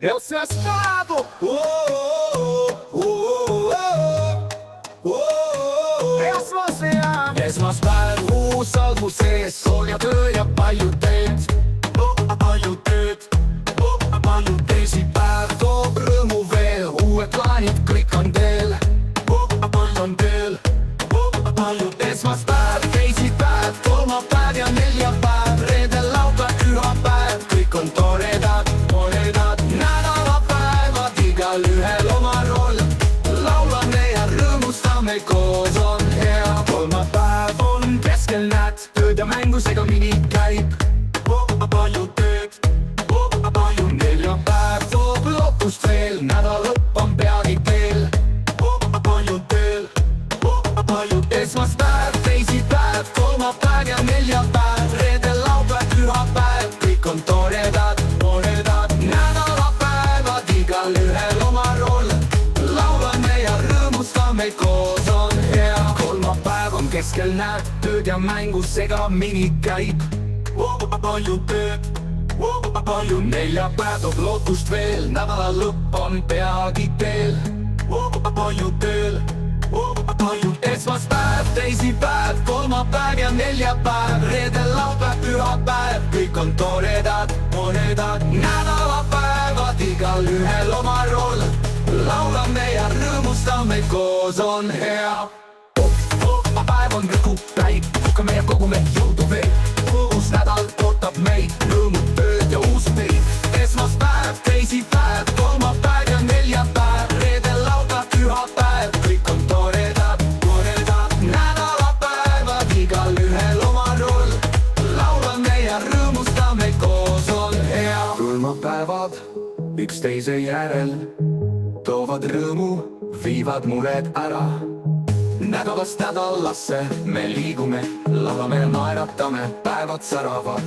Eu sou estado. Jos vaseam. Esmaspäev, uus algu sees, sool ja töö ja palju teed. Palju teisipäev toob rõõmu veel, uued plaanid, kõik on teel. On teel. Esmaspäev, teisipäev, kolmapäev ja neljapäev, reedel, laupäev, pühapäev, kõik on toredad. Nädalapäevad, igalühel oma roll. Laulame ja rõõmustame, koos on hea. Kolmapäev on keskel, näed, tööd ja mängu segamini käib. Palju tööd, palju. Neljapäev toob lootust veel, nädalõpp on peagi teel. Palju teel, palju. Esmaspäev, teisipäev, kolmapäev ja neljapäev, reedel, laupäev, pühapäev, kõik on toredad. Nädalapäevad, igalühel oma roll. Laulame ja rõõmustame, koos on hea. Kolmapäev on keskel, näed, tööd ja mängu segamini käib. Palju tööd, palju. Neljapäev toob lootust veel, nädala lõpp on peagi teel. Palju teel, palju. Esmaspäev, teisipäev, kolmapäev ja neljapäev, reedel, laupäev, pühapäev, kõik on toredad. Nädalapäevad, igalühel oma roll. Laulame ja rõõmustame, koos on hea. Päev on rõhupäiv, puhkame ja kogume jõudu veel. Uus nädal ootab meid, rõõmud, tööd ja uus teid. Esmaspäev, teisipäev, kolmapäev ja neljapäev, reedel, laupäev, pühapäev, kõik on toredad. Nädalapäevad, igalühel oma roll. Laulame ja rõõmustame, koos on hea. Külmapäevad üksteise järel toovad rõõmu, viivad mured ära. Nädalast nädalasse me liigume, laulame ja naeratame, päevad säravad.